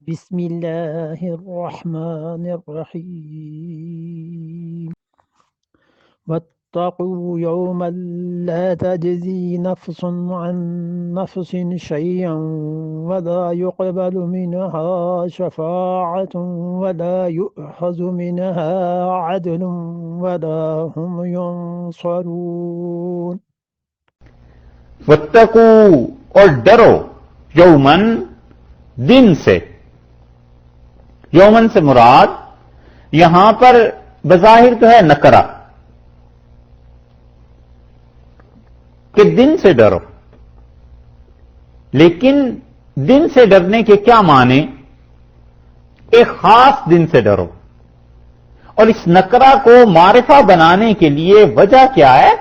بسم الله الرحمن الرحيم واتقوا يوما لا تجزي نفس عن نفس شيئا ولا يقبل منها شفاعة ولا يؤخذ منها عدل ولا هم ينصرون واتقوا اور ڈرو یومن دن سے. یومن سے مراد یہاں پر بظاہر تو ہے نکرہ کہ دن سے ڈرو، لیکن دن سے ڈرنے کے کیا معنی؟ ایک خاص دن سے ڈرو. اور اس نکرہ کو معرفہ بنانے کے لیے وجہ کیا ہے؟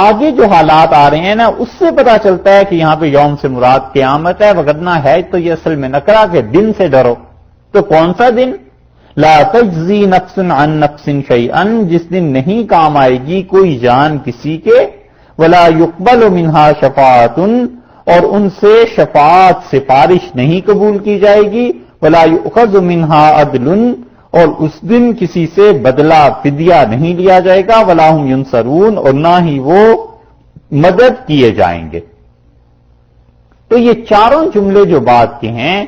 آگے جو حالات آ رہے ہیں نا، اس سے پتا چلتا ہے کہ یہاں پہ یوم سے مراد قیامت ہے، وگرنہ ہے تو یہ اصل میں نکرہ کے دن سے ڈرو. تو کون سا دن؟ لا تجزی نفس عن نفس شیئا، جس دن نہیں کام آئے گی کوئی جان کسی کے، ولا يقبل منها شفاعۃ، اور ان سے شفاعت سفارش نہیں قبول کی جائے گی، ولا يؤخذ منها عدل، اور اس دن کسی سے بدلہ فدیہ نہیں لیا جائے گا، ولا هم ينصرون، اور نہ ہی وہ مدد کیے جائیں گے. تو یہ چاروں جملے جو بات کے ہیں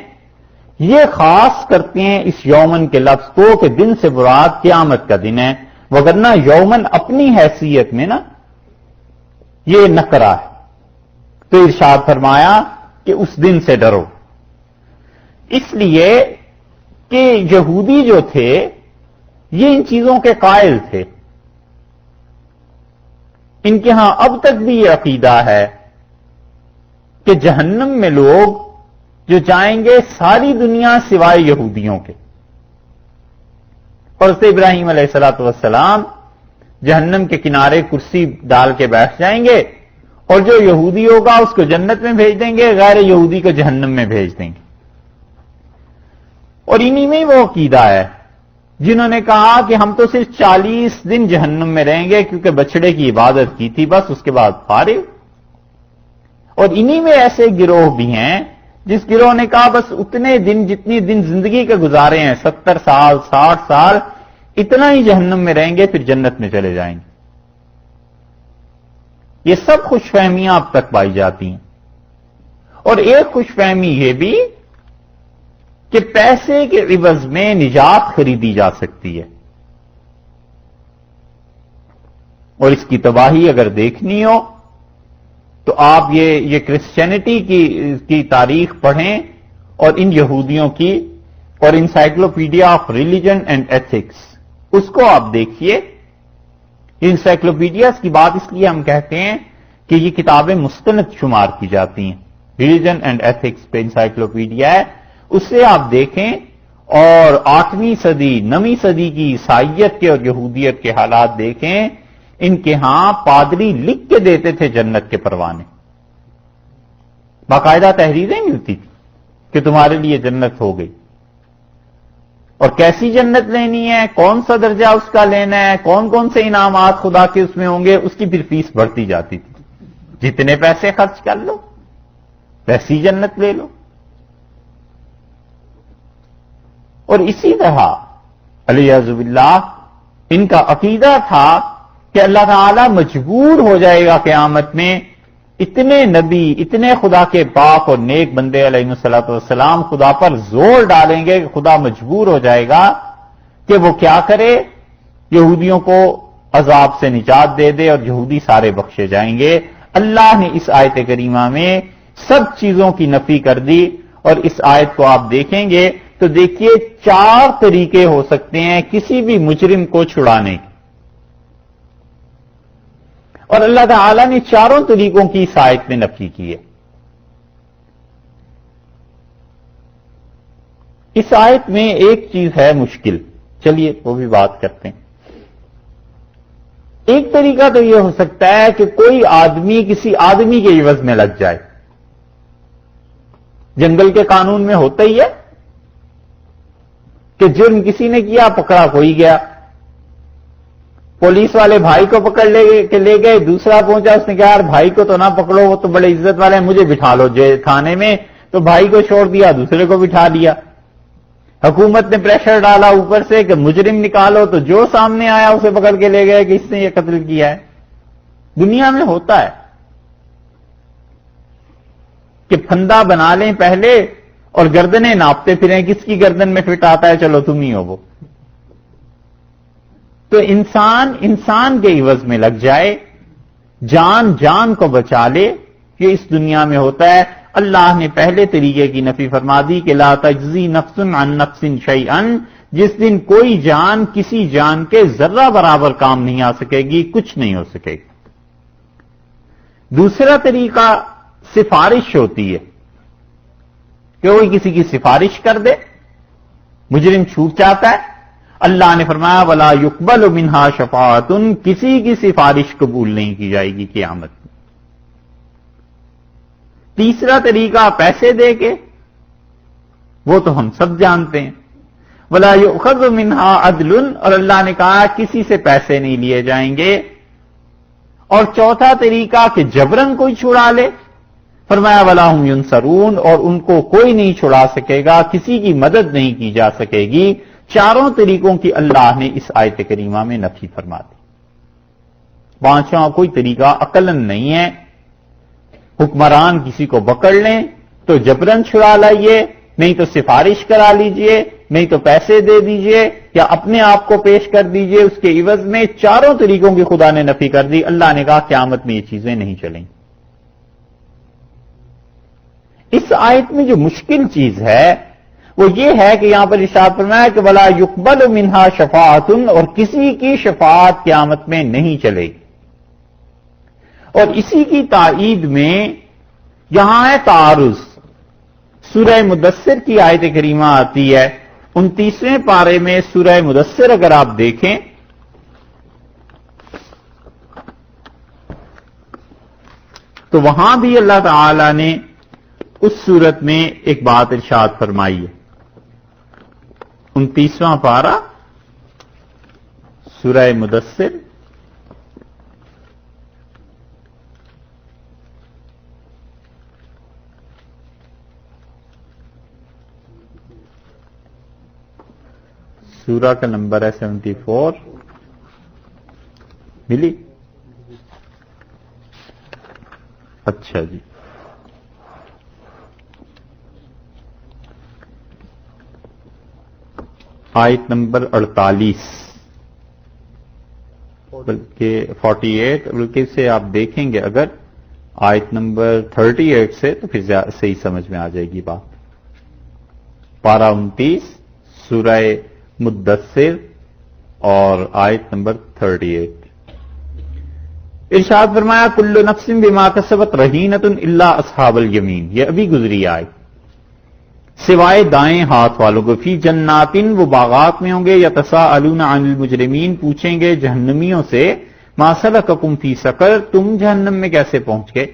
یہ خاص کرتے ہیں اس یومن کے لفظ کو کہ دن سے مراد قیامت کا دن ہے، وگرنہ یومن اپنی حیثیت میں نا یہ نکرہ ہے. تو ارشاد فرمایا کہ اس دن سے ڈرو، اس لیے کہ یہودی جو تھے یہ ان چیزوں کے قائل تھے. ان کے ہاں اب تک بھی یہ عقیدہ ہے کہ جہنم میں لوگ جو جائیں گے ساری دنیا سوائے یہودیوں کے. اور حضرت ابراہیم علیہ الصلوۃ والسلام جہنم کے کنارے کرسی ڈال کے بیٹھ جائیں گے، اور جو یہودی ہوگا اس کو جنت میں بھیج دیں گے، غیر یہودی کو جہنم میں بھیج دیں گے. اور انہی میں وہ عقیدہ ہے جنہوں نے کہا کہ ہم تو صرف 40 دن جہنم میں رہیں گے کیونکہ بچڑے کی عبادت کی تھی، بس اس کے بعد فارغ. اور انہی میں ایسے گروہ بھی ہیں جس گروہ نے کہا بس اتنے دن جتنی دن زندگی کے گزارے ہیں، 70 سال 60 سال، اتنا ہی جہنم میں رہیں گے، پھر جنت میں چلے جائیں گے. یہ سب خوش فہمیاں اب تک پائی جاتی ہیں. اور ایک خوش فہمی یہ بھی کہ پیسے کے عوض میں نجات خریدی جا سکتی ہے. اور اس کی تباہی اگر دیکھنی ہو تو آپ یہ کرسچینٹی کی تاریخ پڑھیں اور ان یہودیوں کی، اور encyclopaedia of religion and ethics اس کو آپ دیکھیے. انسائکلوپیڈیاز کی بات اس لیے ہم کہتے ہیں کہ یہ کتابیں مستند شمار کی جاتی ہیں. ریلیجن اینڈ ایتھکس پہ انسائکلوپیڈیا ہے، اس سے آپ دیکھیں اور 8ویں صدی 9ویں صدی کی عیسائیت کے اور یہودیت کے حالات دیکھیں. ان کے ہاں پادری لکھ کے دیتے تھے جنت کے پروانے، باقاعدہ تحریریں ملتی تھی کہ تمہارے لیے جنت ہو گئی. اور کیسی جنت لینی ہے، کون سا درجہ اس کا لینا ہے، کون کون سے انعامات خدا کے اس میں ہوں گے، اس کی پھر فیس بڑھتی جاتی تھی. جتنے پیسے خرچ کر لو ویسی جنت لے لو. اور اسی طرح علیہ باللہ ان کا عقیدہ تھا کہ اللہ تعالی مجبور ہو جائے گا قیامت میں، اتنے نبی اتنے خدا کے پاک اور نیک بندے علیہ الصلوۃ والسلام خدا پر زور ڈالیں گے کہ خدا مجبور ہو جائے گا کہ وہ کیا کرے، یہودیوں کو عذاب سے نجات دے دے اور یہودی سارے بخشے جائیں گے. اللہ نے اس آیت کریمہ میں سب چیزوں کی نفی کر دی. اور اس آیت کو آپ دیکھیں گے تو دیکھیے 4 طریقے ہو سکتے ہیں کسی بھی مجرم کو چھڑانے کے، اور اللہ تعالی نے 4 طریقوں کی اس آیت میں نفی کی ہے. اس آیت میں ایک چیز ہے مشکل، چلیے وہ بھی بات کرتے ہیں. ایک طریقہ تو یہ ہو سکتا ہے کہ کوئی آدمی کسی آدمی کے عوض میں لگ جائے. جنگل کے قانون میں ہوتا ہی ہے کہ جرم کسی نے کیا پکڑا کوئی گیا. پولیس والے بھائی کو پکڑ لے گئے، دوسرا پہنچا اس نے کہا یار بھائی کو تو نہ پکڑو، وہ تو بڑے عزت والے ہیں، مجھے بٹھا لو تھانے میں. تو بھائی کو چھوڑ دیا، دوسرے کو بٹھا دیا. حکومت نے پریشر ڈالا اوپر سے کہ مجرم نکالو، تو جو سامنے آیا اسے پکڑ کے لے گئے کہ اس نے یہ قتل کیا ہے. دنیا میں ہوتا ہے کہ پھندا بنا لیں پہلے اور گردنیں ناپتے پھریں، کس کی گردن میں فٹ آتا ہے چلو تم ہی ہو وہ. تو انسان کے عوض میں لگ جائے، جان کو بچا لے، یہ اس دنیا میں ہوتا ہے. اللہ نے پہلے طریقے کی نفی فرما دی کہ لا تجزی نفس عن نفس شیئا، جس دن کوئی جان کسی جان کے ذرہ برابر کام نہیں آ سکے گی، کچھ نہیں ہو سکے گی. دوسرا طریقہ سفارش ہوتی ہے کہ کوئی کسی کی سفارش کر دے، مجرم چھوٹ جاتا ہے. اللہ نے فرمایا ولا یقبل منہا شفاعۃ، کسی کی سفارش قبول نہیں کی جائے گی قیامت میں. تیسرا طریقہ پیسے دے کے، وہ تو ہم سب جانتے ہیں. ولا یؤخذ منہا عدل، اور اللہ نے کہا کسی سے پیسے نہیں لیے جائیں گے. اور چوتھا طریقہ کہ جبرن کوئی چھڑا لے، فرمایا ولا ہم ینصرون، اور ان کو کوئی نہیں چھڑا سکے گا، کسی کی مدد نہیں کی جا سکے گی. چاروں طریقوں کی اللہ نے اس آیت کریمہ میں نفی فرما دی. پانچواں کوئی طریقہ عقلاً نہیں ہے. حکمران کسی کو پکڑ لیں تو جبرن چھڑا لائیے، نہیں تو سفارش کرا لیجئے، نہیں تو پیسے دے دیجئے، یا اپنے آپ کو پیش کر دیجئے اس کے عوض میں. چاروں طریقوں کی خدا نے نفی کر دی. اللہ نے کہا قیامت میں یہ چیزیں نہیں چلیں. اس آیت میں جو مشکل چیز ہے وہ یہ ہے کہ یہاں پر ارشاد فرمایا کہ ولا یقبل منہا شفاعۃ، اور کسی کی شفاعت قیامت میں نہیں چلے گی. اور اسی کی تائید میں یہاں ہے تعارض. سورہ مدثر کی آیت کریمہ آتی ہے 29ویں پارے میں. سورہ مدثر اگر آپ دیکھیں تو وہاں بھی اللہ تعالی نے اس صورت میں ایک بات ارشاد فرمائی ہے. 29واں پارہ سورہ مدثر، سورہ کا نمبر ہے 74. ملی؟ اچھا جی. آیت نمبر 48 بلکہ 48، بلکہ اسے آپ دیکھیں گے اگر آیت نمبر 38 سے تو پھر صحیح سمجھ میں آ جائے گی بات. پارہ 29 سورہ مدثر اور آیت نمبر 38. ارشاد فرمایا کل نفس بما کسبت رہینۃ الا اصحاب الیمین. یہ ابھی گزری آیت. سوائے دائیں ہاتھ والوں کو، فی جناتن، وہ باغات میں ہوں گے. یتساءلون عن المجرمین، پوچھیں گے جہنمیوں سے ما سلککم فی سقر، تم جہنم میں کیسے پہنچ گئے.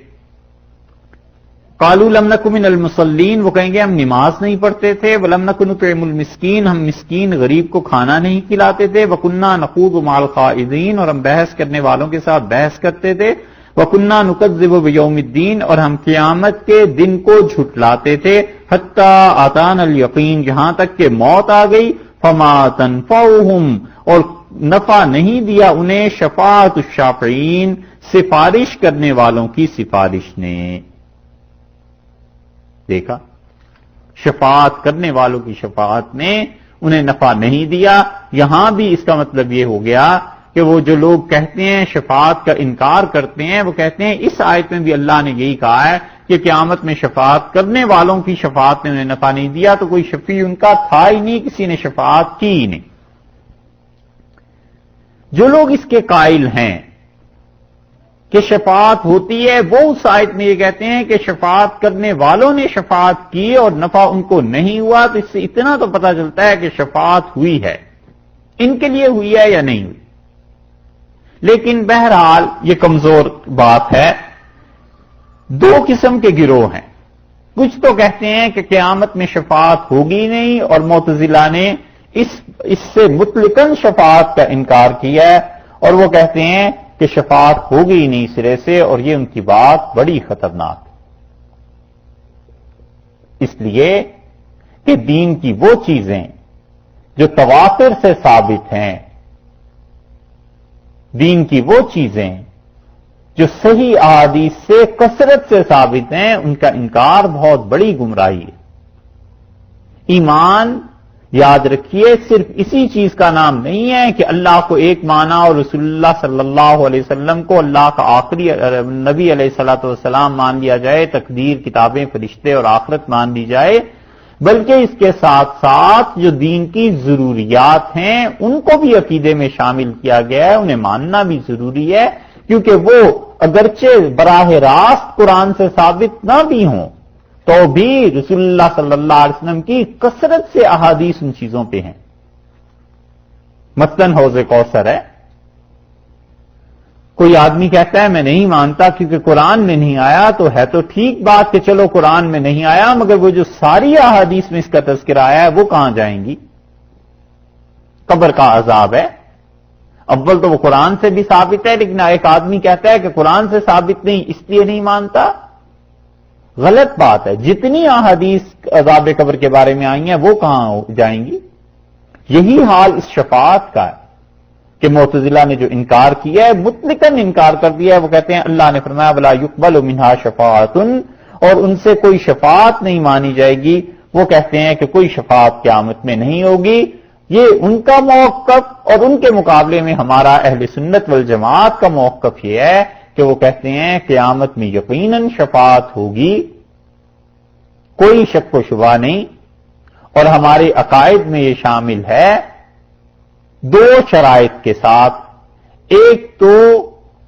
قالوا لم نک من المصلین، وہ کہیں گے ہم نماز نہیں پڑھتے تھے. ولم نک نطعم المسکین، ہم مسکین غریب کو کھانا نہیں کھلاتے تھے. وکنا نخوض مع الخائضین، اور ہم بحث کرنے والوں کے ساتھ بحث کرتے تھے. وکنا نکذب بیوم الدین، اور ہم قیامت کے دن کو جھٹلاتے تھے. حتی آتانا الیقین، یہاں تک کہ موت آ گئی. فما تنفعہم، اور نفع نہیں دیا انہیں شفاعت الشافعین، سفارش کرنے والوں کی سفارش نے. دیکھا، شفاعت کرنے والوں کی شفاعت نے انہیں نفع نہیں دیا. یہاں بھی اس کا مطلب یہ ہو گیا کہ وہ جو لوگ کہتے ہیں شفاعت کا انکار کرتے ہیں، وہ کہتے ہیں اس آیت میں بھی اللہ نے یہی کہا ہے کہ قیامت میں شفاعت کرنے والوں کی شفاعت نے انہیں نفع نہیں دیا، تو کوئی شفیع ان کا تھا ہی نہیں، کسی نے شفاعت کی ہی نہیں. جو لوگ اس کے قائل ہیں کہ شفاعت ہوتی ہے، وہ اس آیت میں یہ کہتے ہیں کہ شفاعت کرنے والوں نے شفاعت کی اور نفع ان کو نہیں ہوا. تو اس سے اتنا تو پتہ چلتا ہے کہ شفاعت ہوئی ہے، ان کے لیے ہوئی ہے یا نہیں ہوئی. لیکن بہرحال یہ کمزور بات ہے. دو قسم کے گروہ ہیں. کچھ تو کہتے ہیں کہ قیامت میں شفاعت ہوگی نہیں، اور معتزلہ نے اس سے مطلقاً شفاعت کا انکار کیا ہے، اور وہ کہتے ہیں کہ شفاعت ہوگی ہی نہیں سرے سے، اور یہ ان کی بات بڑی خطرناک ہے. اس لیے کہ دین کی وہ چیزیں جو تواتر سے ثابت ہیں، دین کی وہ چیزیں جو صحیح احادیث سے کثرت سے ثابت ہیں، ان کا انکار بہت بڑی گمراہی ہے۔ ایمان، یاد رکھیے، صرف اسی چیز کا نام نہیں ہے کہ اللہ کو ایک مانا اور رسول اللہ صلی اللہ علیہ وسلم کو اللہ کا آخری نبی علیہ الصلوۃ والسلام مان لیا جائے، تقدیر، کتابیں، فرشتے اور آخرت مان لی جائے، بلکہ اس کے ساتھ ساتھ جو دین کی ضروریات ہیں ان کو بھی عقیدے میں شامل کیا گیا ہے، انہیں ماننا بھی ضروری ہے، کیونکہ وہ اگرچہ براہ راست قرآن سے ثابت نہ بھی ہوں تو بھی رسول اللہ صلی اللہ علیہ وسلم کی کثرت سے احادیث ان چیزوں پہ ہیں۔ مثلاً حوض کوثر ہے، کوئی آدمی کہتا ہے میں نہیں مانتا کیونکہ قرآن میں نہیں آیا، تو ہے تو ٹھیک بات کہ چلو قرآن میں نہیں آیا، مگر وہ جو ساری احادیث میں اس کا تذکرہ آیا ہے وہ کہاں جائیں گی؟ قبر کا عذاب ہے، اول تو وہ قرآن سے بھی ثابت ہے، لیکن ایک آدمی کہتا ہے کہ قرآن سے ثابت نہیں اس لیے نہیں مانتا، غلط بات ہے۔ جتنی احادیث عذاب قبر کے بارے میں آئی ہیں وہ کہاں جائیں گی؟ یہی حال اس شفاعت کا ہے کہ معتزلہ نے جو انکار کیا ہے، مطلقاً انکار کر دیا ہے، وہ کہتے ہیں اللہ نے فرمایا ولا یقبل منہا شفاعت، اور ان سے کوئی شفاعت نہیں مانی جائے گی، وہ کہتے ہیں کہ کوئی شفاعت قیامت میں نہیں ہوگی۔ یہ ان کا موقف، اور ان کے مقابلے میں ہمارا اہل سنت والجماعت کا موقف یہ ہے کہ وہ کہتے ہیں قیامت میں یقیناً شفاعت ہوگی، کوئی شک و شبہ نہیں، اور ہمارے عقائد میں یہ شامل ہے دو شرائط کے ساتھ۔ ایک تو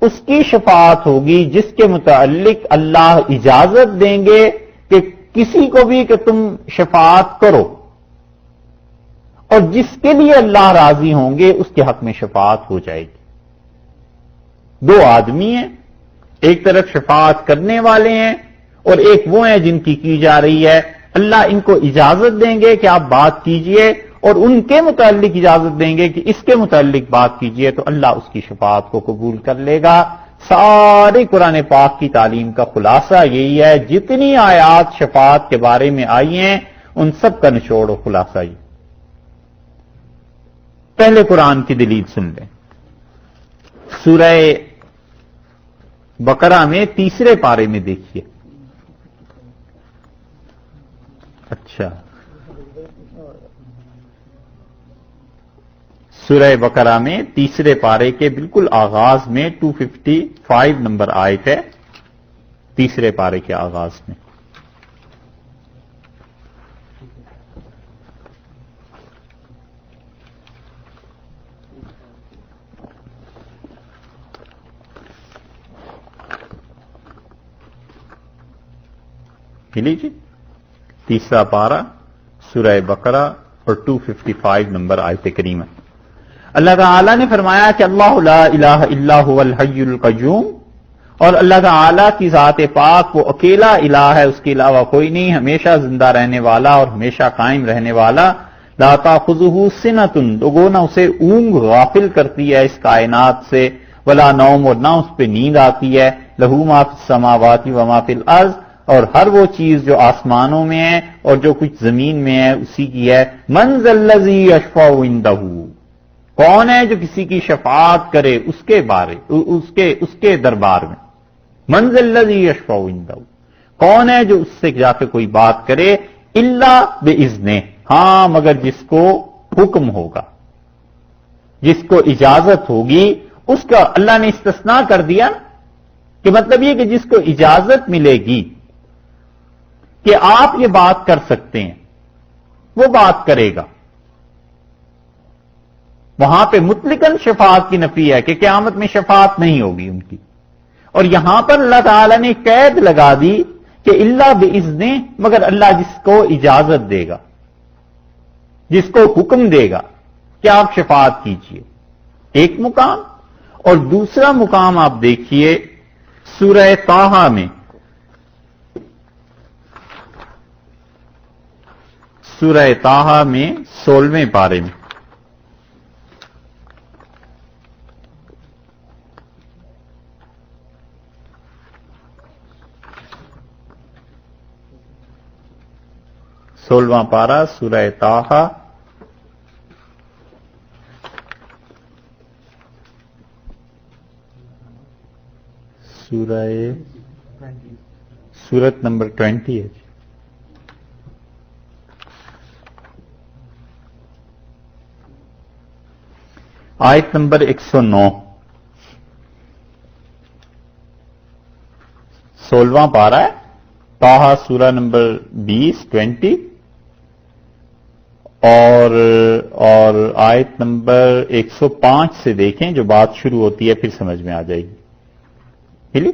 اس کی شفاعت ہوگی جس کے متعلق اللہ اجازت دیں گے کہ کسی کو بھی کہ تم شفاعت کرو، اور جس کے لیے اللہ راضی ہوں گے اس کے حق میں شفاعت ہو جائے گی۔ دو آدمی ہیں، ایک طرف شفاعت کرنے والے ہیں اور ایک وہ ہیں جن کی جا رہی ہے، اللہ ان کو اجازت دیں گے کہ آپ بات کیجئے، اور ان کے متعلق اجازت دیں گے کہ اس کے متعلق بات کیجئے، تو اللہ اس کی شفاعت کو قبول کر لے گا۔ سارے قرآن پاک کی تعلیم کا خلاصہ یہی ہے، جتنی آیات شفاعت کے بارے میں آئی ہیں ان سب کا نچوڑ و خلاصہ یہ۔ پہلے قرآن کی دلیل سن لیں، سورہ بقرہ میں تیسرے پارے میں دیکھیے۔ اچھا، سورہ بقرہ میں تیسرے پارے کے بالکل آغاز میں 255 نمبر آیت ہے، تیسرے پارے کے آغاز میں۔ ملی جی؟ تیسرا پارہ سورہ بقرہ اور 255 نمبر آیت کریمہ۔ اللہ تعالیٰ نے فرمایا کہ اللہ لا الہ الا هو الحی القیوم، اور اللہ تعالیٰ کی ذات پاک وہ اکیلا الہ ہے، اس کے علاوہ کوئی نہیں، ہمیشہ زندہ رہنے والا اور ہمیشہ قائم رہنے والا۔ لا تاخذہ سنۃ، لوگوں نہ اسے اونگ غافل کرتی ہے اس کائنات سے، ولا نوم، اور نہ اس پہ نیند آتی ہے، لہ ما فی السماوات و ما فی الارض، اور ہر وہ چیز جو آسمانوں میں ہے اور جو کچھ زمین میں ہے اسی کی ہے۔ من ذا الذی یشفع عندہ، کون ہے جو کسی کی شفاعت کرے اس کے دربار میں؟ من ذا الذی یشفع عندہ، کون ہے جو اس سے جا کے کوئی بات کرے؟ الا باذنہ، ہاں مگر جس کو حکم ہوگا، جس کو اجازت ہوگی، اس کا اللہ نے استثناء کر دیا، کہ مطلب یہ کہ جس کو اجازت ملے گی کہ آپ یہ بات کر سکتے ہیں وہ بات کرے گا۔ وہاں پہ مطلقاً شفاعت کی نفی ہے کہ قیامت میں شفاعت نہیں ہوگی ان کی، اور یہاں پر اللہ تعالیٰ نے قید لگا دی کہ اللہ باذن، مگر اللہ جس کو اجازت دے گا، جس کو حکم دے گا کہ آپ شفاعت کیجئے، ایک مقام۔ اور دوسرا مقام آپ دیکھیے سورہ طٰہٰ میں، سورہ طٰہٰ میں 16ویں پارے میں، سولہواں پارہ سورہ طٰہٰ سورت نمبر 20 ہے. آیت نمبر 109. 16واں پارہ ہے طٰہٰ سورہ نمبر 20 اور آیت نمبر 105 سے دیکھیں جو بات شروع ہوتی ہے پھر سمجھ میں آ جائے گی. ملی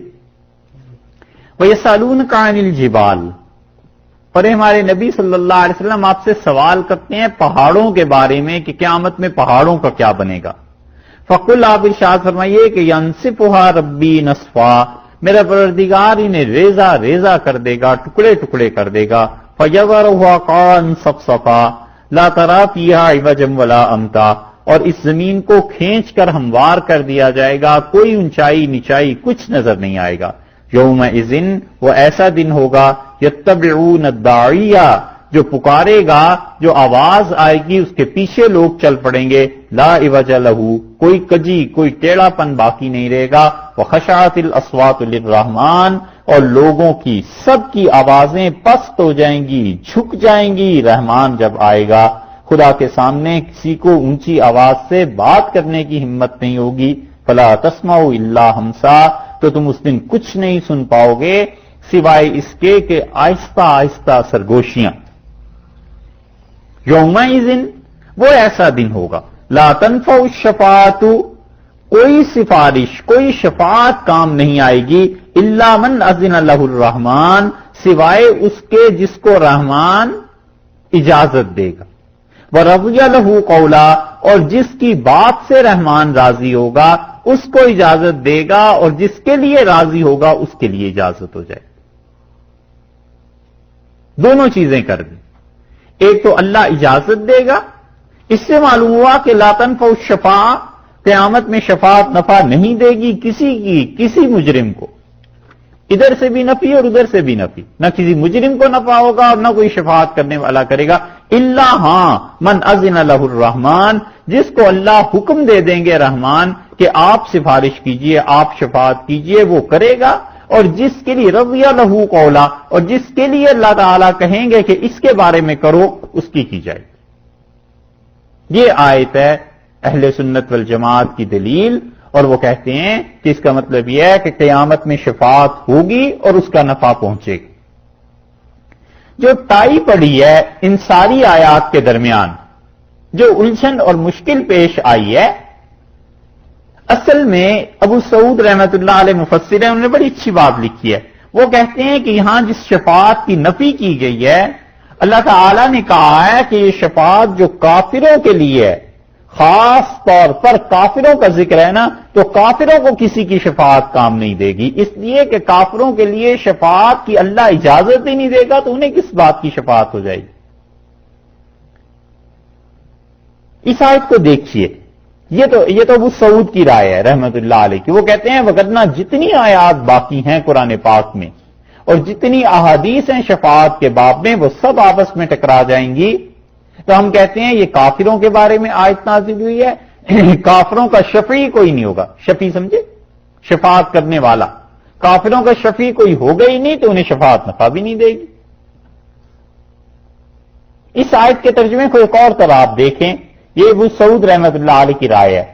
وَيَسْأَلُونَكَ عَنِ الْجِبَالِ، اور ہمارے نبی صلی اللہ علیہ وسلم آپ سے سوال کرتے ہیں پہاڑوں کے بارے میں کہ قیامت میں پہاڑوں کا کیا بنے گا. فَقُلْ، آپ ارشاد فرمائیے کہ يَنْسِفُهَا رَبِّي نَسْفًا، میرا پروردگار انہیں ریزہ ریزہ کر دے گا، ٹکڑے ٹکڑے کر دے گا. فَيَذَرُهَا قَاعًا صَفْصَفًا لَا تَرَىٰ فِيهَا عِوَجًا وَلَا أَمْتًا، اور اس زمین کو کھینچ کر ہموار کر دیا جائے گا، کوئی اونچائی نیچائی کچھ نظر نہیں آئے گا. یومئذ، وہ ایسا دن ہوگا یتبعون الداعیہ، جو پکارے گا، جو آواز آئے گی اس کے پیچھے لوگ چل پڑیں گے. لا عوج لہ، کوئی کجی کوئی ٹیڑھا پن باقی نہیں رہے گا. وخشعت الاصوات للرحمن، اور لوگوں کی سب کی آوازیں پست ہو جائیں گی، جھک جائیں گی رحمان جب آئے گا. خدا کے سامنے کسی کو اونچی آواز سے بات کرنے کی ہمت نہیں ہوگی. فلا تسمعوا الا ہمسا، تو تم اس دن کچھ نہیں سن پاؤ گے سوائے اس کے کہ آہستہ آہستہ سرگوشیاں. یومئذ، وہ ایسا دن ہوگا لا تنفع الشفاعۃ، کوئی سفارش کوئی شفاعت کام نہیں آئے گی. الا من اذن لہ الرحمن، سوائے اس کے جس کو رحمان اجازت دے گا. ورضی لہ قولا، اور جس کی بات سے رحمان راضی ہوگا اس کو اجازت دے گا، اور جس کے لیے راضی ہوگا اس کے لیے اجازت ہو جائے. دونوں چیزیں کر دیں. ایک تو اللہ اجازت دے گا، اس سے معلوم ہوا کہ لا تنفع الشفاعۃ، قیامت میں شفاعت نفع نہیں دے گی کسی مجرم کو. ادھر سے بھی نفی اور ادھر سے بھی نفی، نہ کسی مجرم کو نفع ہوگا اور نہ کوئی شفاعت کرنے والا کرے گا. الا، ہاں، من اذن لہ الرحمن، جس کو اللہ حکم دے دیں گے رحمان کہ آپ سفارش کیجئے، آپ شفاعت کیجئے، وہ کرے گا. اور جس کے لیے رضی لہ قولا، اور جس کے لیے اللہ تعالیٰ کہیں گے کہ اس کے بارے میں کرو، اس کی جائے. یہ آیت ہے اہل سنت والجماعت کی دلیل، اور وہ کہتے ہیں کہ اس کا مطلب یہ ہے کہ قیامت میں شفاعت ہوگی اور اس کا نفع پہنچے گا. جو ٹائی پڑی ہے ان ساری آیات کے درمیان، جو الجھن اور مشکل پیش آئی ہے، اصل میں ابو سعود رحمت اللہ علیہ مفسر ہیں، انہوں نے بڑی اچھی بات لکھی ہے. وہ کہتے ہیں کہ یہاں جس شفاعت کی نفی کی گئی ہے، اللہ تعالی نے کہا ہے کہ یہ شفاعت جو کافروں کے لیے ہے، خاص طور پر کافروں کا ذکر ہے نا، تو کافروں کو کسی کی شفاعت کام نہیں دے گی، اس لیے کہ کافروں کے لیے شفاعت کی اللہ اجازت ہی نہیں دے گا تو انہیں کس بات کی شفاعت ہو جائے گی. اس آیت کو دیکھیے، یہ تو ابو سعود کی رائے ہے رحمت اللہ علیہ کی. وہ کہتے ہیں وگرنہ جتنی آیات باقی ہیں قرآن پاک میں اور جتنی احادیث ہیں شفاعت کے باب میں، وہ سب آپس میں ٹکرا جائیں گی. تو ہم کہتے ہیں یہ کافروں کے بارے میں آیت نازل ہوئی ہے، کافروں کا شفیع کوئی نہیں ہوگا. شفیع سمجھے؟ شفاعت کرنے والا. کافروں کا شفیع کوئی ہوگا ہی نہیں تو انہیں شفاعت نفع بھی نہیں دے گی. اس آیت کے ترجمے کو ایک اور طرح آپ دیکھیں، یہ ابو سعود رحمت اللہ علیہ کی رائے ہے.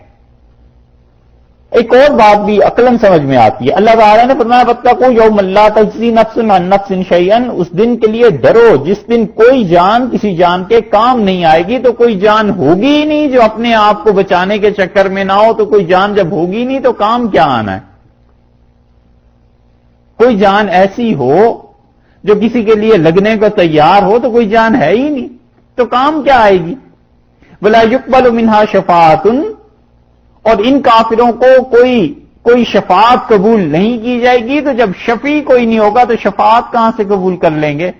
ایک اور بات بھی عقلاً سمجھ میں آتی ہے. اللہ تعالیٰ نے فرمایا واتقوا یوما لا تجزی نفس عن نفس شیئا، اس دن کے لیے ڈرو جس دن کوئی جان کسی جان کے کام نہیں آئے گی. تو کوئی جان ہوگی ہی نہیں جو اپنے آپ کو بچانے کے چکر میں نہ ہو، تو کوئی جان جب ہوگی نہیں تو کام کیا آنا ہے. کوئی جان ایسی ہو جو کسی کے لیے لگنے کو تیار ہو تو کوئی جان ہے ہی نہیں، تو کام کیا آئے گی. ولا یقبل منہا شفاعت، اور ان کافروں کو کوئی شفاعت قبول نہیں کی جائے گی. تو جب شفیع کوئی نہیں ہوگا تو شفاعت کہاں سے قبول کر لیں گے.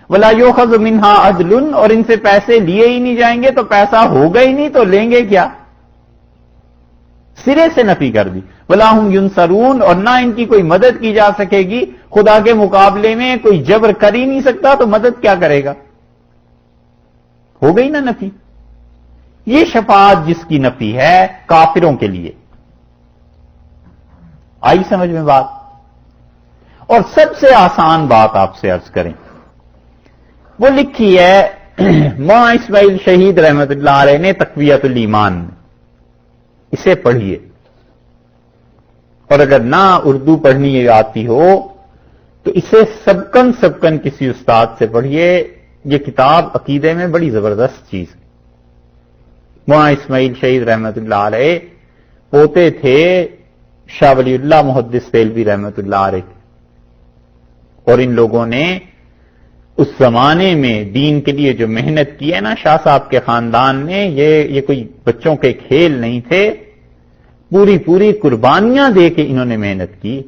ولا یؤخذ منہا عدل، اور ان سے پیسے لیے ہی نہیں جائیں گے تو پیسہ ہوگا ہی نہیں تو لیں گے کیا. سرے سے نفی کر دی. ولا ہم ینصرون، اور نہ ان کی کوئی مدد کی جا سکے گی. خدا کے مقابلے میں کوئی جبر کر ہی نہیں سکتا تو مدد کیا کرے گا. ہو گئی نا نفی. یہ شفاعت جس کی نفی ہے کافروں کے لیے. آئی سمجھ میں بات؟ اور سب سے آسان بات آپ سے عرض کریں، وہ لکھی ہے مولانا اسماعیل شہید رحمت اللہ علیہ نے تقویت الایمان میں، اسے پڑھیے، اور اگر نہ اردو پڑھنی آتی ہو تو اسے سبکن کسی استاد سے پڑھیے. یہ کتاب عقیدے میں بڑی زبردست چیز ہے. مولانا اسماعیل شہید رحمت اللہ علیہ پوتے تھے شاہ ولی اللہ محدث دہلوی رحمت اللہ علیہ، اور ان لوگوں نے اس زمانے میں دین کے لیے جو محنت کی ہے نا شاہ صاحب کے خاندان نے، یہ کوئی بچوں کے کھیل نہیں تھے، پوری قربانیاں دے کے انہوں نے محنت کی.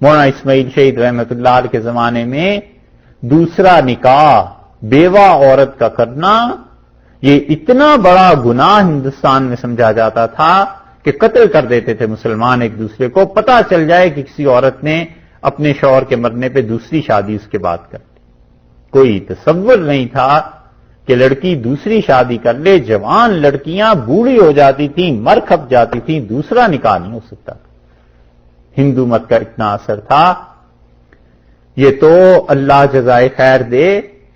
مولانا اسماعیل شہید رحمت اللہ علیہ کے زمانے میں دوسرا نکاح بیوہ عورت کا کرنا یہ اتنا بڑا گناہ ہندوستان میں سمجھا جاتا تھا کہ قتل کر دیتے تھے مسلمان ایک دوسرے کو، پتہ چل جائے کہ کسی عورت نے اپنے شوہر کے مرنے پہ دوسری شادی اس کے بعد کر لی. کوئی تصور نہیں تھا کہ لڑکی دوسری شادی کر لے. جوان لڑکیاں بوڑھی ہو جاتی تھیں، مر کھپ جاتی تھیں، دوسرا نکاح نہیں ہو سکتا. ہندو مت کا اتنا اثر تھا. یہ تو اللہ جزائے خیر دے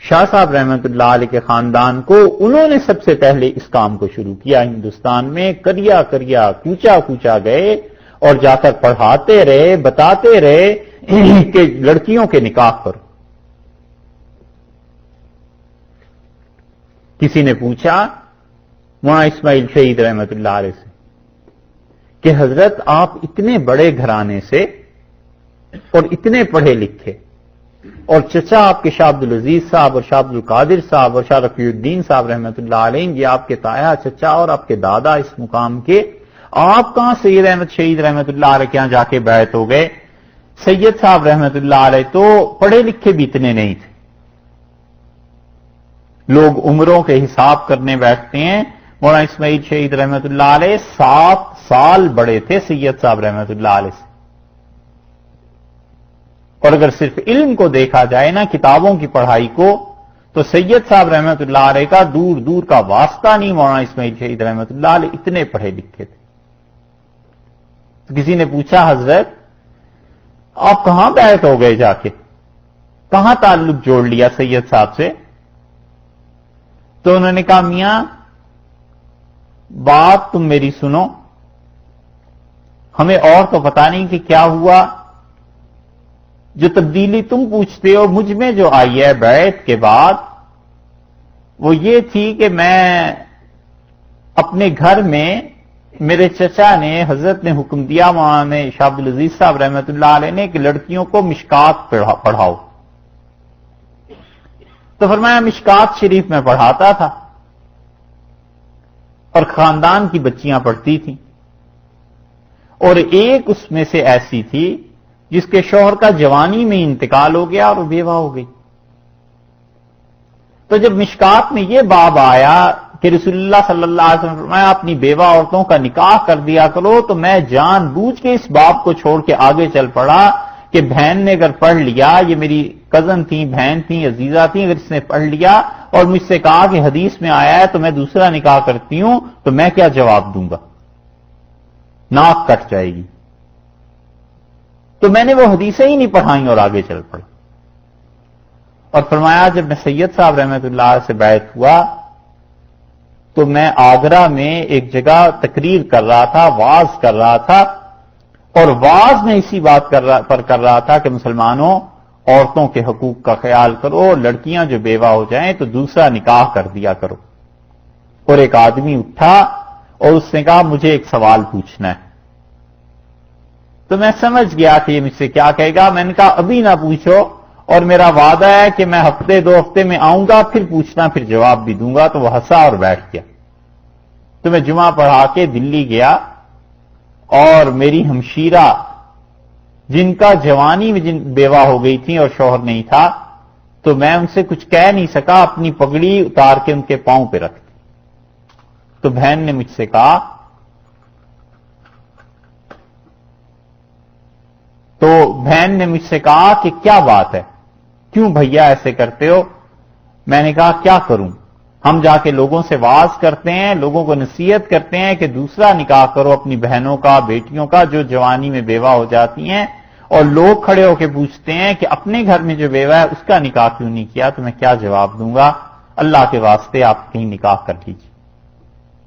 شاہ صاحب رحمت اللہ علیہ کے خاندان کو، انہوں نے سب سے پہلے اس کام کو شروع کیا ہندوستان میں. کریا کوچا گئے اور جا کر پڑھاتے رہے، بتاتے رہے کہ لڑکیوں کے نکاح پر. کسی نے پوچھا مولانا اسماعیل شہید رحمت اللہ علیہ سے کہ حضرت آپ اتنے بڑے گھرانے سے اور اتنے پڑھے لکھے، اور چچا آپ کے شاہ عبد العزیز صاحب اور شاہ عبد القادر صاحب اور شاہ رفیع الدین صاحب رحمت اللہ علیہ، یہ آپ کے تایا چچا اور آپ کے دادا اس مقام کے، آپ کہاں سید احمد شہید رحمت اللہ علیہ کے یہاں جا کے بیعت ہو گئے؟ سید صاحب رحمت اللہ علیہ تو پڑھے لکھے بھی اتنے نہیں تھے. لوگ عمروں کے حساب کرنے بیٹھتے ہیں، مولانا اسماعیل شہید رحمت اللہ علیہ 7 سال بڑے تھے سید صاحب رحمت اللہ علیہ سے. اور اگر صرف علم کو دیکھا جائے نا، کتابوں کی پڑھائی کو، تو سید صاحب رحمت اللہ علیہ کا دور دور کا واسطہ نہیں مولانا اسماعیل شہید رحمت اللہ علیہ اتنے پڑھے لکھے تھے. تو کسی نے پوچھا حضرت آپ کہاں بیعت ہو گئے، جا کے کہاں تعلق جوڑ لیا سید صاحب سے؟ تو انہوں نے کہا میاں بات تم میری سنو، ہمیں اور تو پتا نہیں کہ کیا ہوا. جو تبدیلی تم پوچھتے ہو مجھ میں جو آئی ہے بیعت کے بعد، وہ یہ تھی کہ میں اپنے گھر میں میرے چچا نے، حضرت نے حکم دیا مولانا شاہ عبد العزیز صاحب رحمت اللہ علیہ نے کہ لڑکیوں کو مشکات پڑھاؤ. تو فرمایا مشکات شریف میں پڑھاتا تھا اور خاندان کی بچیاں پڑھتی تھیں، اور ایک اس میں سے ایسی تھی جس کے شوہر کا جوانی میں انتقال ہو گیا اور وہ بیوہ ہو گئی. تو جب مشکات میں یہ باب آیا کہ رسول اللہ صلی اللہ علیہ وسلم فرمایا اپنی بیوہ عورتوں کا نکاح کر دیا کرو، تو میں جان بوجھ کے اس باب کو چھوڑ کے آگے چل پڑا کہ بہن نے اگر پڑھ لیا، یہ میری کزن تھی، بہن تھی، عزیزہ تھی، اگر اس نے پڑھ لیا اور مجھ سے کہا کہ حدیث میں آیا ہے تو میں دوسرا نکاح کرتی ہوں، تو میں کیا جواب دوں گا؟ ناک کٹ جائے گی. تو میں نے وہ حدیثیں ہی نہیں پڑھائیں اور آگے چل پڑا. اور فرمایا جب میں سید صاحب رحمت اللہ علیہ سے بیعت ہوا تو میں آگرہ میں ایک جگہ تقریر کر رہا تھا، واعظ کر رہا تھا، اور واعظ میں اسی بات کر رہا تھا کہ مسلمانوں عورتوں کے حقوق کا خیال کرو، لڑکیاں جو بیوہ ہو جائیں تو دوسرا نکاح کر دیا کرو. اور ایک آدمی اٹھا اور اس نے کہا مجھے ایک سوال پوچھنا ہے. تو میں سمجھ گیا کہ یہ مجھ سے کیا کہے گا. میں نے کہا ابھی نہ پوچھو، اور میرا وعدہ ہے کہ میں ہفتے 2 ہفتے میں آؤں گا، پھر پوچھنا، پھر جواب بھی دوں گا. تو وہ ہنسا اور بیٹھ گیا. تو میں جمعہ پڑھا کے دلی گیا، اور میری ہمشیرہ جن کا جوانی میں جن بیوہ ہو گئی تھی اور شوہر نہیں تھا، تو میں ان سے کچھ کہہ نہیں سکا، اپنی پگڑی اتار کے ان کے پاؤں پہ رکھ دی. تو بہن نے مجھ سے کہا، کہ کیا بات ہے، کیوں بھیا ایسے کرتے ہو؟ میں نے کہا کیا کروں، ہم جا کے لوگوں سے واز کرتے ہیں، لوگوں کو نصیحت کرتے ہیں کہ دوسرا نکاح کرو اپنی بہنوں کا، بیٹیوں کا جو جوانی میں بیوہ ہو جاتی ہیں، اور لوگ کھڑے ہو کے پوچھتے ہیں کہ اپنے گھر میں جو بیوہ ہے اس کا نکاح کیوں نہیں کیا، تو میں کیا جواب دوں گا؟ اللہ کے واسطے آپ کہیں نکاح کر لیجیے۔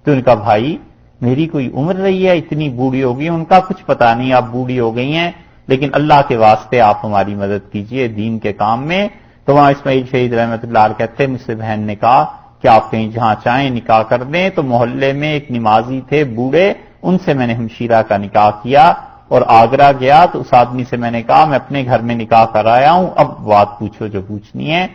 تو ان کا بھائی میری کوئی عمر رہی ہے، اتنی بوڑھی ہو گئی، ان کا کچھ پتا نہیں، آپ بوڑھی ہو گئی ہیں، لیکن اللہ کے واسطے آپ ہماری مدد کیجئے دین کے کام میں۔ تو وہاں اسماعیل شہید رحمۃ اللہ علیہ کہتے ہیں، مجھ سے بہن نے کہا کہ آپ کہیں جہاں چاہیں نکاح کر دیں۔ تو محلے میں ایک نمازی تھے بوڑھے، ان سے میں نے ہمشیرہ کا نکاح کیا اور آگرہ گیا تو اس آدمی سے میں نے کہا میں اپنے گھر میں نکاح کرایا ہوں، اب بات پوچھو جو پوچھنی ہے۔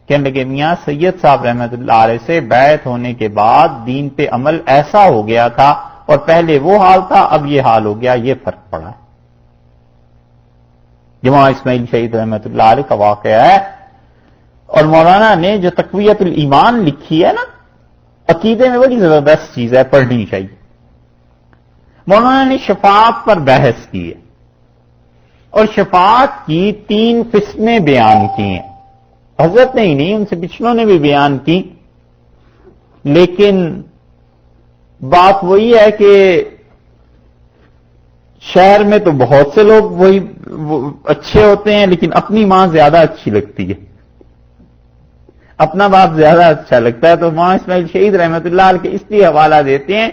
کہنے لگے میاں سید صاحب رحمۃ اللہ علیہ سے بیعت ہونے کے بعد دین پہ عمل ایسا ہو گیا تھا، اور پہلے وہ حال تھا اب یہ حال ہو گیا، یہ فرق پڑا ہے۔ جماعہ اسماعیل شہید رحمۃ اللہ علیہ کا واقعہ ہے۔ اور مولانا نے جو تقویت الایمان لکھی ہے نا، عقیدے میں بڑی زبردست چیز ہے، پڑھنی چاہیے۔ مولانا نے شفاعت پر بحث کی ہے، اور شفاعت کی 3 قسمیں بیان کی ہیں۔ حضرت نے ہی نہیں، ان سے پچھلوں نے بھی بیان کی، لیکن بات وہی ہے کہ شہر میں تو بہت سے لوگ وہی اچھے ہوتے ہیں، لیکن اپنی ماں زیادہ اچھی لگتی ہے، اپنا باپ زیادہ اچھا لگتا ہے۔ تو ماں اسماعیل شہید رحمۃ اللہ علیہ کے اس لیے حوالہ دیتے ہیں،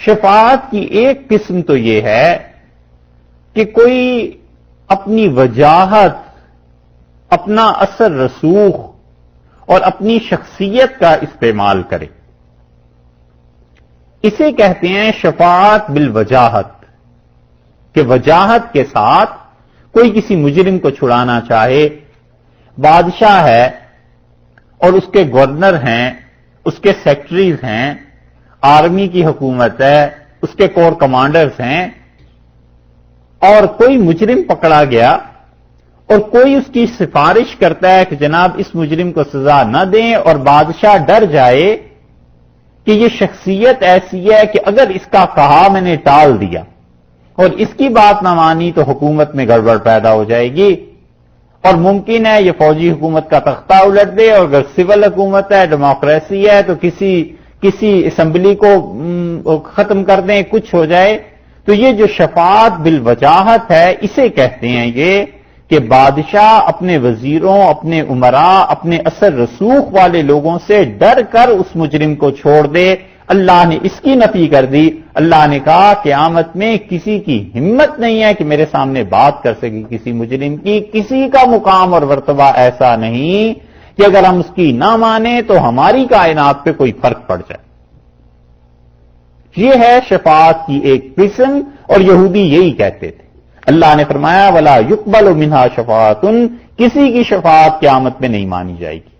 شفاعت کی ایک قسم تو یہ ہے کہ کوئی اپنی وجاہت، اپنا اثر رسوخ اور اپنی شخصیت کا استعمال کرے، اسے کہتے ہیں شفاعت بالوجاہت، کہ وجاہت کے ساتھ کوئی کسی مجرم کو چھڑانا چاہے، بادشاہ ہے اور اس کے گورنر ہیں، اس کے سیکٹریز ہیں، آرمی کی حکومت ہے، اس کے کور کمانڈرز ہیں، اور کوئی مجرم پکڑا گیا اور کوئی اس کی سفارش کرتا ہے کہ جناب اس مجرم کو سزا نہ دیں، اور بادشاہ ڈر جائے کہ یہ شخصیت ایسی ہے کہ اگر اس کا کہا میں نے ٹال دیا اور اس کی بات نہ مانی تو حکومت میں گڑبڑ پیدا ہو جائے گی، اور ممکن ہے یہ فوجی حکومت کا تختہ الٹ دے، اور اگر سول حکومت ہے، ڈیموکریسی ہے، تو کسی اسمبلی کو ختم کر دیں، کچھ ہو جائے۔ تو یہ جو شفاعت بالوجاہت ہے، اسے کہتے ہیں یہ کہ بادشاہ اپنے وزیروں، اپنے امراء، اپنے اثر رسوخ والے لوگوں سے ڈر کر اس مجرم کو چھوڑ دے۔ اللہ نے اس کی نفی کر دی۔ اللہ نے کہا قیامت میں کسی کی ہمت نہیں ہے کہ میرے سامنے بات کر سکے کسی مجرم کی، کسی کا مقام اور مرتبہ ایسا نہیں کہ اگر ہم اس کی نہ مانیں تو ہماری کائنات پہ کوئی فرق پڑ جائے۔ یہ ہے شفاعت کی ایک قسم، اور یہودی یہی کہتے تھے۔ اللہ نے فرمایا وَلَا يُقْبَلُ مِنْهَا شَفَاعَةٌ، کسی کی شفاعت قیامت میں نہیں مانی جائے گی۔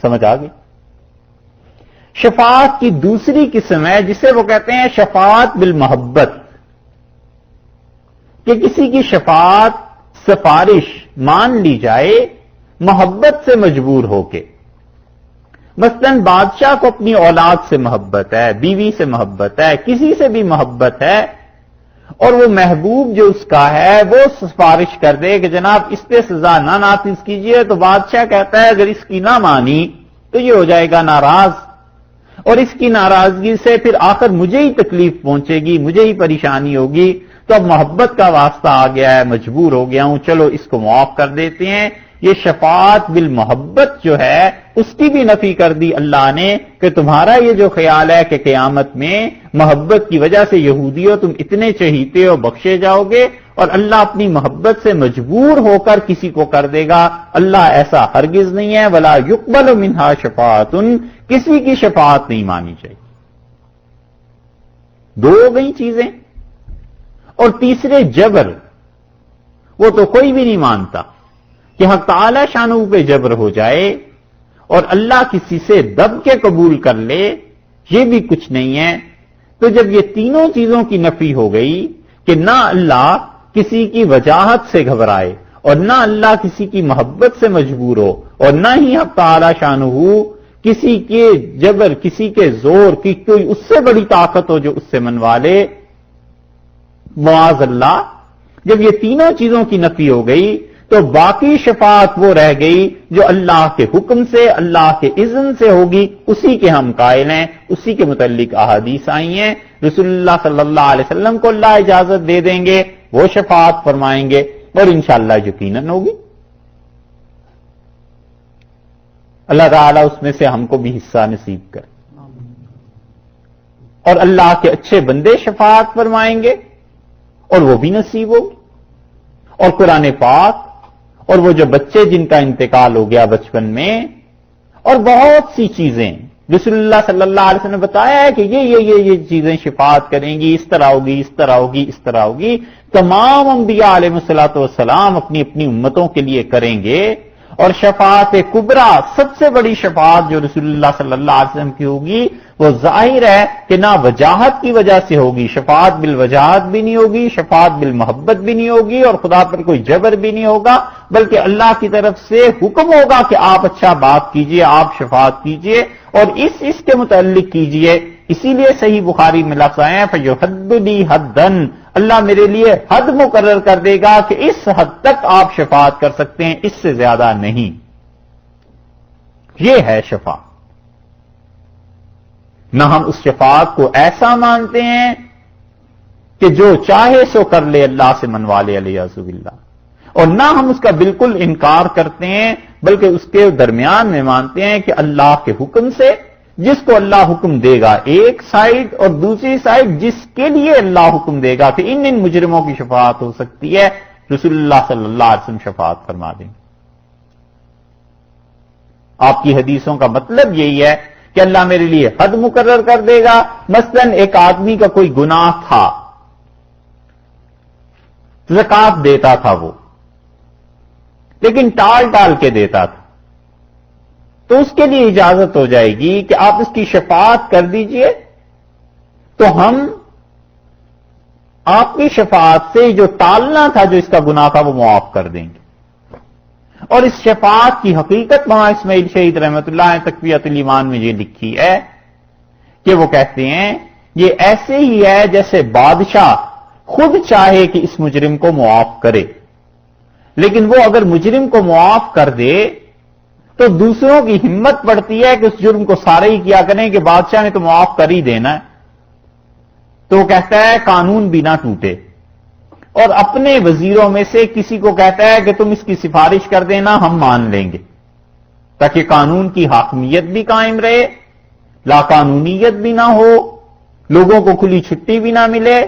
سمجھ آ گئی؟ شفاعت کی دوسری قسم ہے جسے وہ کہتے ہیں شفاعت بالمحبت، کہ کسی کی شفاعت، سفارش مان لی جائے محبت سے مجبور ہو کے۔ مثلاً بادشاہ کو اپنی اولاد سے محبت ہے، بیوی سے محبت ہے، کسی سے بھی محبت ہے، اور وہ محبوب جو اس کا ہے وہ سفارش کر دے کہ جناب اس پہ سزا نہ نافذ کیجئے، تو بادشاہ کہتا ہے اگر اس کی نہ مانی تو یہ ہو جائے گا ناراض، اور اس کی ناراضگی سے پھر آخر مجھے ہی تکلیف پہنچے گی، مجھے ہی پریشانی ہوگی، تو اب محبت کا واسطہ آ گیا ہے، مجبور ہو گیا ہوں، چلو اس کو معاف کر دیتے ہیں۔ یہ شفاعت بالمحبت جو ہے اس کی بھی نفی کر دی اللہ نے، کہ تمہارا یہ جو خیال ہے کہ قیامت میں محبت کی وجہ سے یہودیوں تم اتنے چہیتے ہو بخشے جاؤ گے، اور اللہ اپنی محبت سے مجبور ہو کر کسی کو کر دے گا، اللہ ایسا ہرگز نہیں ہے۔ وَلَا يُقْبَلُ مِنْهَا شَفَاعَةٌ، کسی کی شفاعت نہیں مانی چاہیے۔ دو ہو گئی چیزیں، اور تیسرے جبر، وہ تو کوئی بھی نہیں مانتا کہ حق تعالی شانہ پہ جبر ہو جائے اور اللہ کسی سے دب کے قبول کر لے، یہ بھی کچھ نہیں ہے۔ تو جب یہ تینوں چیزوں کی نفی ہو گئی کہ نہ اللہ کسی کی وجاہت سے گھبرائے، اور نہ اللہ کسی کی محبت سے مجبور ہو، اور نہ ہی حق تعالی شانہ کسی کے جبر، کسی کے زور کی کوئی اس سے بڑی طاقت ہو جو اس سے منوا لے، معاذ اللہ، جب یہ تینوں چیزوں کی نفی ہو گئی تو باقی شفاعت وہ رہ گئی جو اللہ کے حکم سے، اللہ کے اذن سے ہوگی، اسی کے ہم قائل ہیں، اسی کے متعلق احادیث آئی ہیں۔ رسول اللہ صلی اللہ علیہ وسلم کو اللہ اجازت دے دیں گے، وہ شفاعت فرمائیں گے اور انشاءاللہ یقیناً ہوگی۔ اللہ تعالیٰ اس میں سے ہم کو بھی حصہ نصیب کر، اور اللہ کے اچھے بندے شفاعت فرمائیں گے اور وہ بھی نصیب ہوگی۔ اور قرآن پاک اور وہ جو بچے جن کا انتقال ہو گیا بچپن میں، اور بہت سی چیزیں رسول اللہ صلی اللہ علیہ وسلم نے بتایا ہے کہ یہ چیزیں شفاعت کریں گی، اس طرح ہوگی، اس طرح ہوگی، اس طرح ہوگی۔ تمام انبیاء علیہ الصلوۃ والسلام اپنی اپنی امتوں کے لیے کریں گے، اور شفاعت کبریٰ، سب سے بڑی شفاعت جو رسول اللہ صلی اللہ علیہ وسلم کی ہوگی، وہ ظاہر ہے کہ نہ وجاہت کی وجہ سے ہوگی، شفاعت بالوجاہت بھی نہیں ہوگی، شفاعت بالمحبت بھی نہیں ہوگی، اور خدا پر کوئی جبر بھی نہیں ہوگا، بلکہ اللہ کی طرف سے حکم ہوگا کہ آپ اچھا بات کیجئے، آپ شفاعت کیجئے اور اس کے متعلق کیجئے۔ اسی لیے صحیح بخاری میں لفظ آئے ہیں فَيُحَدُّ لِي حَدًّا، اللہ میرے لیے حد مقرر کر دے گا کہ اس حد تک آپ شفاعت کر سکتے ہیں، اس سے زیادہ نہیں۔ یہ ہے شفاعت۔ نہ ہم اس شفاعت کو ایسا مانتے ہیں کہ جو چاہے سو کر لے، اللہ سے منوا لے علیہ باللہ، اور نہ ہم اس کا بالکل انکار کرتے ہیں، بلکہ اس کے درمیان میں مانتے ہیں کہ اللہ کے حکم سے جس کو اللہ حکم دے گا ایک سائڈ، اور دوسری سائڈ جس کے لیے اللہ حکم دے گا کہ ان مجرموں کی شفاعت ہو سکتی ہے، رسول اللہ صلی اللہ علیہ وسلم شفاعت فرما دیں گے۔ آپ کی حدیثوں کا مطلب یہی ہے کہ اللہ میرے لیے حد مقرر کر دے گا۔ مثلا ایک آدمی کا کوئی گناہ تھا، زکوٰۃ دیتا تھا وہ، لیکن ٹال ٹال کے دیتا تھا، تو اس کے لیے اجازت ہو جائے گی کہ آپ اس کی شفاعت کر دیجئے، تو ہم آپ کی شفاعت سے جو ٹالنا تھا، جو اس کا گناہ تھا، وہ معاف کر دیں گے۔ اور اس شفاعت کی حقیقت مولانا اسماعیل شہید رحمۃ اللہ علیہ تقویۃ الایمان میں یہ لکھی ہے کہ وہ کہتے ہیں یہ ایسے ہی ہے جیسے بادشاہ خود چاہے کہ اس مجرم کو معاف کرے، لیکن وہ اگر مجرم کو معاف کر دے تو دوسروں کی ہمت پڑتی ہے کہ اس جرم کو سارے ہی کیا کریں کہ بادشاہ نے تو معاف کر ہی دینا ہے، تو وہ کہتا ہے قانون بھی نہ ٹوٹے، اور اپنے وزیروں میں سے کسی کو کہتا ہے کہ تم اس کی سفارش کر دینا، ہم مان لیں گے، تاکہ قانون کی حاکمیت بھی قائم رہے، لا قانونیت بھی نہ ہو، لوگوں کو کھلی چھٹی بھی نہ ملے،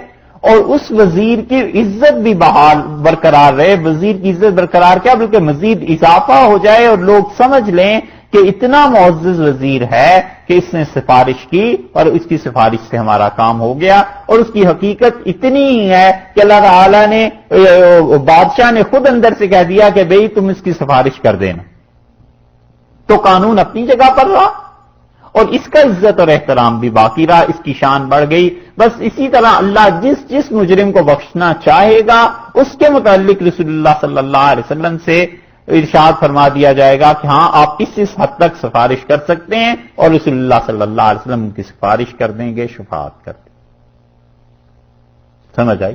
اور اس وزیر کی عزت بھی بحال برقرار رہے۔ وزیر کی عزت برقرار کیا بلکہ مزید اضافہ ہو جائے، اور لوگ سمجھ لیں کہ اتنا معزز وزیر ہے کہ اس نے سفارش کی اور اس کی سفارش سے ہمارا کام ہو گیا۔ اور اس کی حقیقت اتنی ہی ہے کہ اللہ تعالیٰ نے، بادشاہ نے خود اندر سے کہہ دیا کہ بھئی تم اس کی سفارش کر دینا، تو قانون اپنی جگہ پر رہا اور اس کا عزت اور احترام بھی باقی رہا، اس کی شان بڑھ گئی۔ بس اسی طرح اللہ جس مجرم کو بخشنا چاہے گا اس کے متعلق رسول اللہ صلی اللہ علیہ وسلم سے ارشاد فرما دیا جائے گا کہ ہاں آپ اس حد تک سفارش کر سکتے ہیں، اور رسول اللہ صلی اللہ علیہ وسلم ان کی سفارش کر دیں گے، شفاعت کر دیں گے۔ سمجھ آئی؟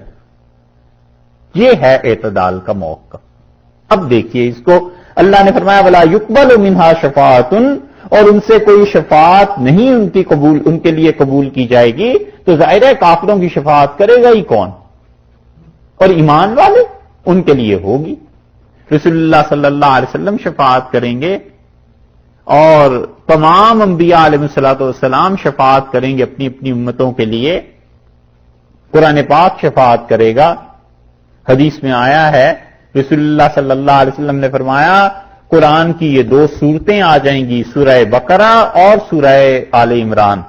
یہ ہے اعتدال کا موقع۔ اب دیکھیے اس کو، اللہ نے فرمایا وَلَا يُقْبَلُ مِنْهَا شَفَاعَةٌ، اور ان سے کوئی شفاعت نہیں ان کے لیے قبول کی جائے گی، تو ظاہر ہے کافروں کی شفاعت کرے گا ہی کون، اور ایمان والے ان کے لیے ہوگی۔ رسول اللہ صلی اللہ علیہ وسلم شفاعت کریں گے، اور تمام انبیاء علیہ الصلوۃ والسلام شفاعت کریں گے اپنی اپنی امتوں کے لیے۔ قرآن پاک شفاعت کرے گا۔ حدیث میں آیا ہے رسول اللہ صلی اللہ علیہ وسلم نے فرمایا قرآن کی یہ دو صورتیں آ جائیں گی، سورہ بقرہ اور سورہ آل عمران،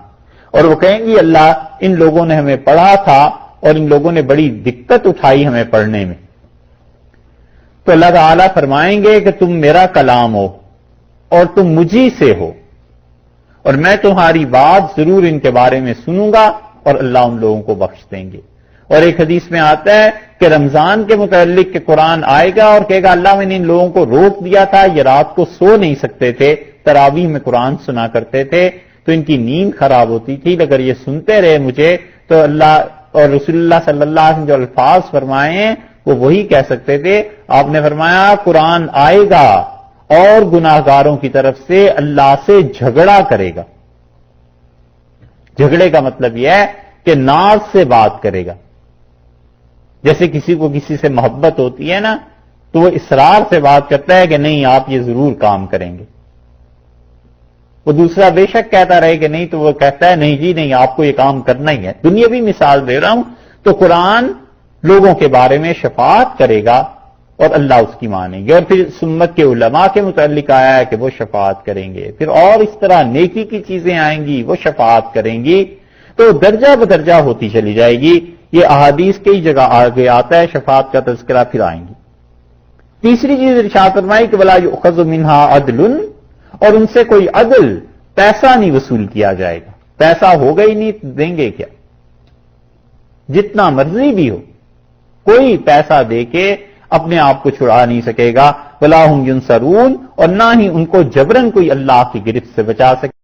اور وہ کہیں گی اللہ ان لوگوں نے ہمیں پڑھا تھا اور ان لوگوں نے بڑی دقت اٹھائی ہمیں پڑھنے میں، تو اللہ تعالیٰ فرمائیں گے کہ تم میرا کلام ہو اور تم مجھی سے ہو، اور میں تمہاری بات ضرور ان کے بارے میں سنوں گا، اور اللہ ان لوگوں کو بخش دیں گے۔ اور ایک حدیث میں آتا ہے کہ رمضان کے متعلق کہ قرآن آئے گا اور کہے گا اللہ میں نے ان لوگوں کو روک دیا تھا، یہ رات کو سو نہیں سکتے تھے، تراویح میں قرآن سنا کرتے تھے، تو ان کی نیند خراب ہوتی تھی، اگر یہ سنتے رہے مجھے تو اللہ اور رسول اللہ صلی اللہ علیہ وسلم جو الفاظ فرمائے ہیں وہ وہی کہہ سکتے تھے. آپ نے فرمایا قرآن آئے گا اور گناہگاروں کی طرف سے اللہ سے جھگڑا کرے گا. جھگڑے کا مطلب یہ ہے کہ ناز سے بات کرے گا. جیسے کسی کو کسی سے محبت ہوتی ہے نا تو وہ اصرار سے بات کرتا ہے کہ نہیں آپ یہ ضرور کام کریں گے. وہ دوسرا بے شک کہتا رہے کہ نہیں تو وہ کہتا ہے نہیں جی نہیں آپ کو یہ کام کرنا ہی ہے. دنیاوی مثال دے رہا ہوں. تو قرآن لوگوں کے بارے میں شفاعت کرے گا اور اللہ اس کی مانیں گے. اور پھر سنت کے علماء کے متعلق آیا ہے کہ وہ شفاعت کریں گے. پھر اور اس طرح نیکی کی چیزیں آئیں گی وہ شفاعت کریں گی. تو درجہ بدرجہ ہوتی چلی جائے گی. یہ احادیث کئی جگہ آگے آتا ہے شفاعت کا تذکرہ پھر آئیں گی. تیسری چیز ارشاد فرمائی کہ ولا یؤخذ منها عدل، اور ان سے کوئی عدل پیسہ نہیں وصول کیا جائے گا. پیسہ ہوگا ہی نہیں دیں گے کیا؟ جتنا مرضی بھی ہو کوئی پیسہ دے کے اپنے آپ کو چھڑا نہیں سکے گا. ولا هم ينصرون، اور نہ ہی ان کو جبرن کوئی اللہ کی گرفت سے بچا سکے.